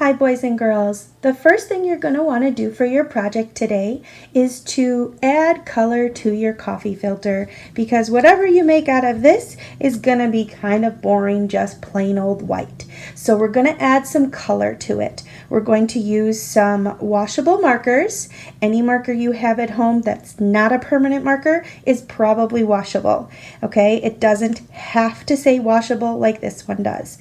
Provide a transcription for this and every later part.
Hi boys and girls. The first thing you're going to want to do for your project today is to add color to your coffee filter, because whatever you make out of this is going to be kind of boring, just plain old white. So we're going to add some color to it. We're going to use some washable markers. Any marker you have at home that's not a permanent marker is probably washable. Okay, it doesn't have to say washable like this one does.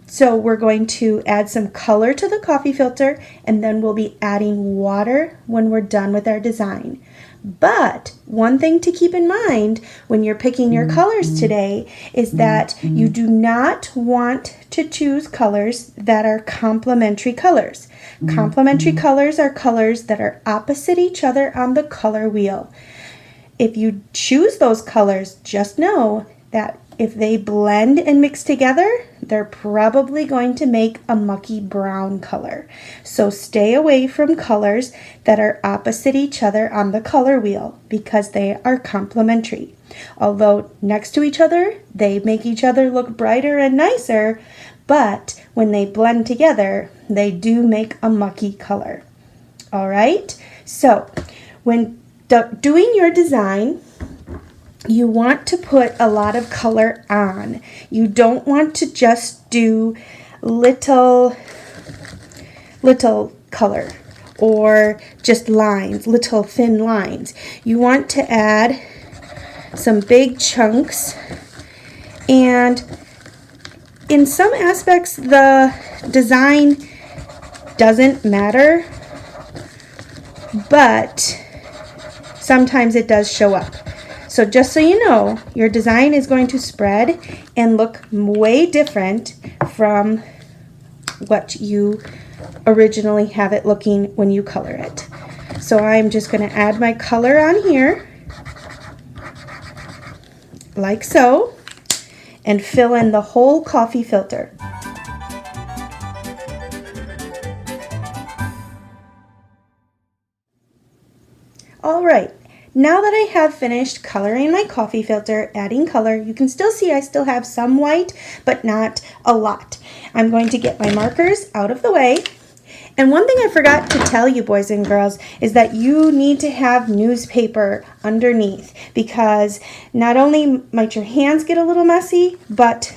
So we're going to add some color to the coffee filter, and then we'll be adding water when we're done with our design. But one thing to keep in mind when you're picking your colors today is that you do not want to choose colors that are complementary colors. Complementary colors are colors that are opposite each other on the color wheel. If you choose those colors, just know that if they blend and mix together, they're probably going to make a mucky brown color. So stay away from colors that are opposite each other on the color wheel because they are complementary. Although next to each other, they make each other look brighter and nicer, but when they blend together, they do make a mucky color. All right? So when doing your design, you want to put a lot of color on. You don't want to just do little color or just lines, little thin lines. You want to add some big chunks, and in some aspects the design doesn't matter, but sometimes it does show up. So just so you know, your design is going to spread and look way different from what you originally have it looking when you color it. So I'm just going to add my color on here, like so, and fill in the whole coffee filter. All right. Now that I have finished coloring my coffee filter, adding color, you can still see I still have some white, but not a lot. I'm going to get my markers out of the way. And one thing I forgot to tell you, boys and girls, is that you need to have newspaper underneath, because not only might your hands get a little messy, but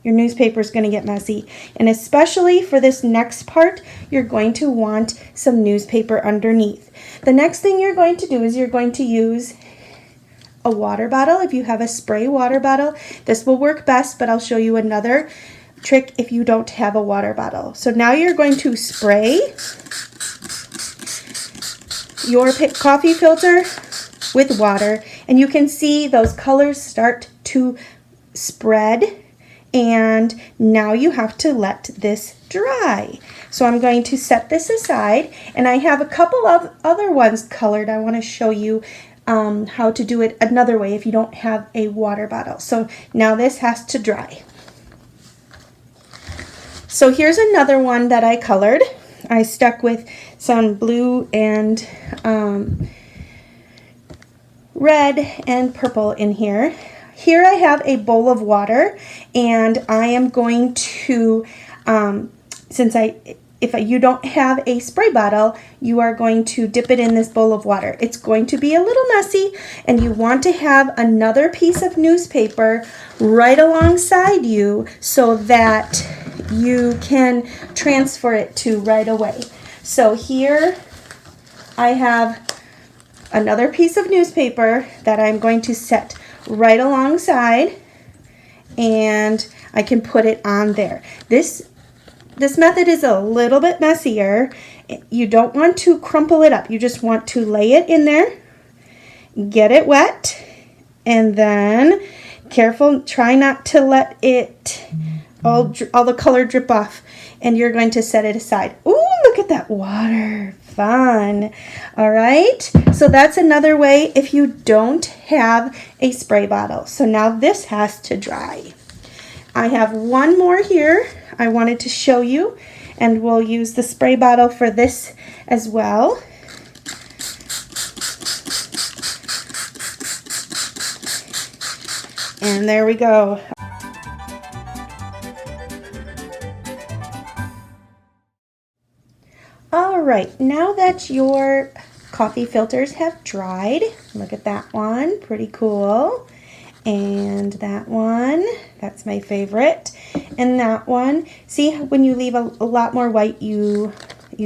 your newspaper is going to get messy. And especially for this next part, you're going to want some newspaper underneath. The next thing you're going to do is you're going to use a water bottle. If you have a spray water bottle, this will work best, but I'll show you another trick if you don't have a water bottle. So now you're going to spray your coffee filter with water, and you can see those colors start to spread, and now you have to let this dry. So I'm going to set this aside, and I have a couple of other ones colored. I want to show you how to do it another way if you don't have a water bottle. So now this has to dry. So here's another one that I colored. I stuck with some blue and red and purple in here. Here I have a bowl of water, and I am going to, if you don't have a spray bottle, you are going to dip it in this bowl of water. It's going to be a little messy, and you want to have another piece of newspaper right alongside you so that you can transfer it to right away. So here I have another piece of newspaper that I'm going to set right alongside, and I can put it on there. This method is a little bit messier. You don't want to crumple it up. You just want to lay it in there, get it wet, and then careful, try not to let it all the color drip off, and you're going to set it aside. Ooh, look at that water. Fun. All right, so that's another way if you don't have a spray bottle. So now this has to dry. I have one more here I wanted to show you, and we'll use the spray bottle for this as well. And there we go. right, now that your coffee filters have dried, look at that one, pretty cool. And that one, that's my favorite. And that one, see when you leave a lot more white, you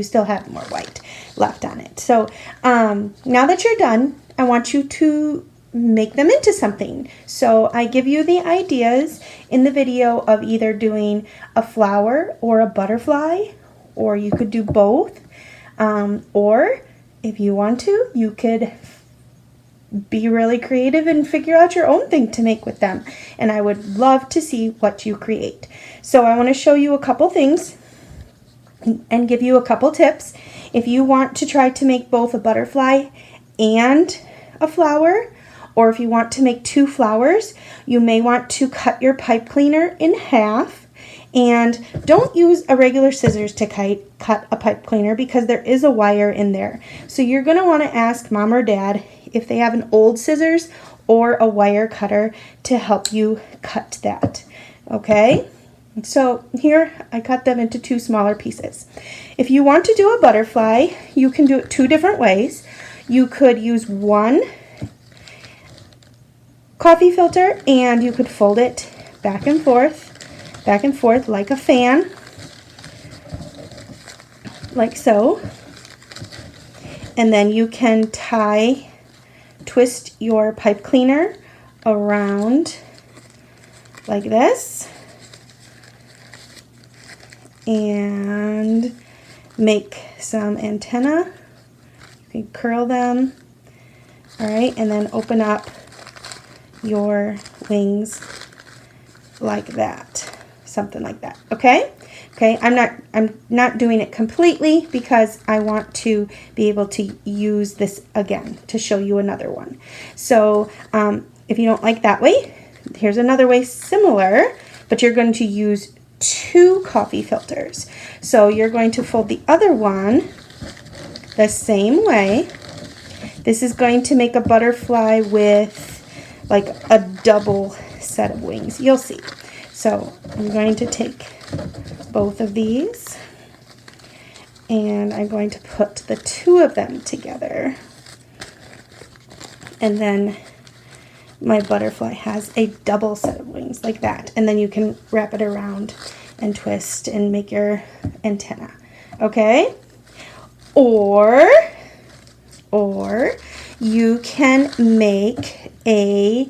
still have more white left on it. So now that you're done, I want you to make them into something. So I give you the ideas in the video of either doing a flower or a butterfly, or you could do both. Or if you want to, you could be really creative and figure out your own thing to make with them. And I would love to see what you create. So I want to show you a couple things and give you a couple tips. If you want to try to make both a butterfly and a flower, or if you want to make 2 flowers, you may want to cut your pipe cleaner in half. And don't use a regular scissors to cut a pipe cleaner because there is a wire in there. So you're going to want to ask mom or dad if they have an old scissors or a wire cutter to help you cut that. Okay? So here I cut them into 2 smaller pieces. If you want to do a butterfly, you can do it 2 different ways. You could use one coffee filter and you could fold it back and forth like a fan, like so. And then you can twist your pipe cleaner around like this and make some antenna. You can curl them, all right, and then open up your wings like that, something like that. Okay, I'm not doing it completely because I want to be able to use this again to show you another one. So if you don't like that way, here's another way similar, but you're going to use 2 coffee filters. So you're going to fold the other one the same way. This is going to make a butterfly with like a double set of wings. You'll see. So I'm going to take both of these and I'm going to put the 2 of them together. And then my butterfly has a double set of wings like that. And then you can wrap it around and twist and make your antenna. Okay? Or you can make a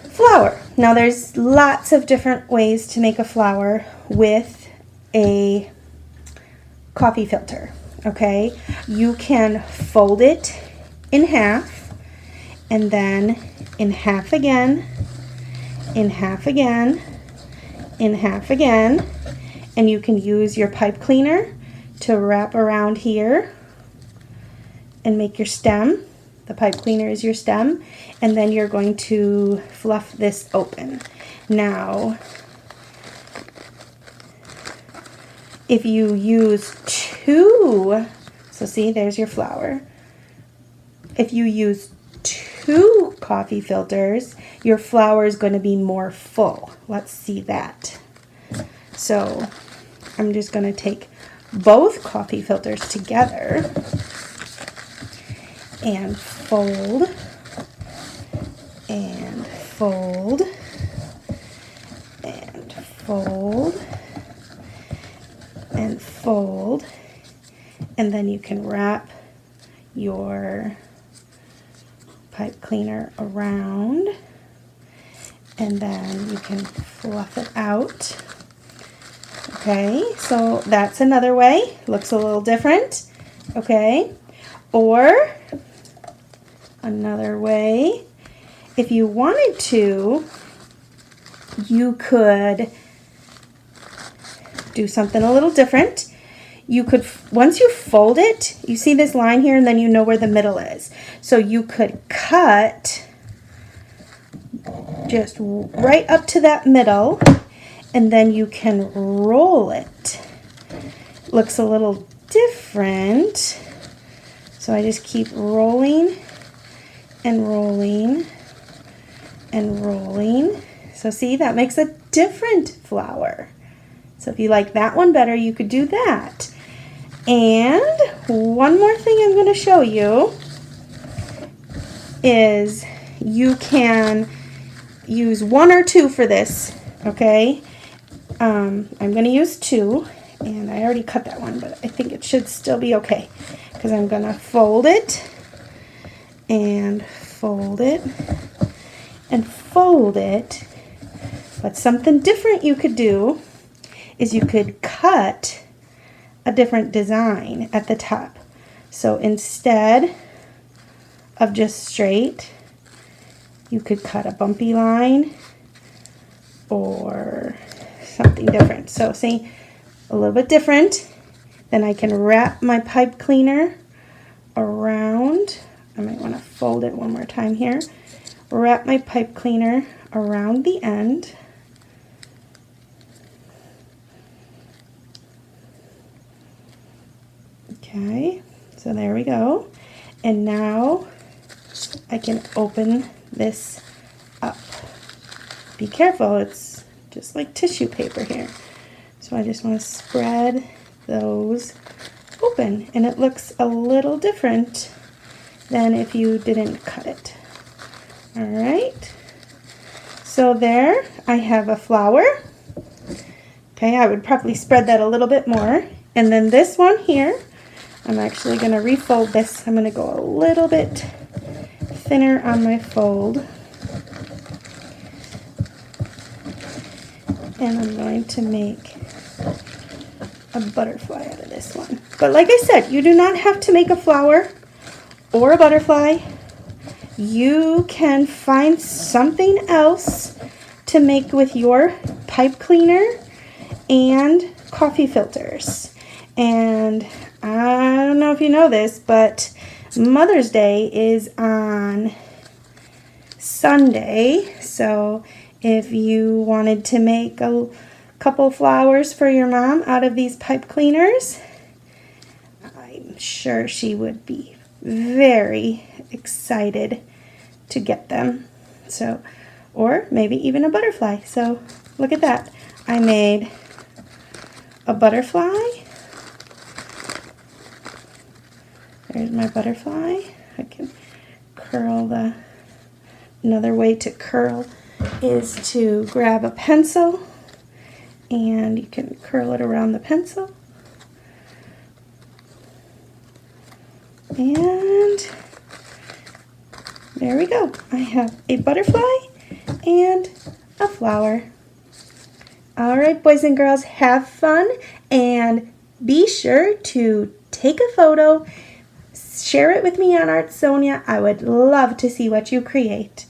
flower. Now there's lots of different ways to make a flower with a coffee filter. Okay? You can fold it in half and then in half again, in half again, in half again, and you can use your pipe cleaner to wrap around here and make your stem. The pipe cleaner is your stem, and then you're going to fluff this open. Now, if you use 2, so see, there's your flower. If you use 2 coffee filters, your flower is going to be more full. Let's see that. So I'm just going to take both coffee filters together and fold and fold and fold and fold, and then you can wrap your pipe cleaner around and then you can fluff it out. Okay, so that's another way. Looks a little different. Okay, or another way, if you wanted to, you could do something a little different. You could, once you fold it, you see this line here and then you know where the middle is. So you could cut just right up to that middle and then you can roll it. Looks a little different. So I just keep rolling and rolling and rolling. So see, that makes a different flower. So if you like that one better, you could do that. And one more thing I'm going to show you is you can use 1 or 2 for this, okay? I'm going to use 2, and I already cut that one, but I think it should still be okay because I'm going to fold it and fold it and fold it. But something different you could do is you could cut a different design at the top. So instead of just straight, you could cut a bumpy line or something different. So see, a little bit different. Then I can wrap my pipe cleaner around. I might want to fold it one more time here. Wrap my pipe cleaner around the end. Okay, so there we go. And now I can open this up. Be careful, it's just like tissue paper here. So I just want to spread those open, and it looks a little different than if you didn't cut it. All right, so there I have a flower. Okay, I would probably spread that a little bit more. And then this one here, I'm actually going to refold this. I'm going to go a little bit thinner on my fold. And I'm going to make a butterfly out of this one. But like I said, you do not have to make a flower or a butterfly. You can find something else to make with your pipe cleaner and coffee filters. And I don't know if you know this, but Mother's Day is on Sunday. So if you wanted to make a couple flowers for your mom out of these pipe cleaners, I'm sure she would be very excited to get them. So, or maybe even a butterfly. So look at that. I made a butterfly. There's my butterfly. I can curl the, another way to curl is to grab a pencil and you can curl it around the pencil. And there we go. I have a butterfly and a flower. All right, boys and girls, have fun and be sure to take a photo. Share it with me on Art Sonia. I would love to see what you create.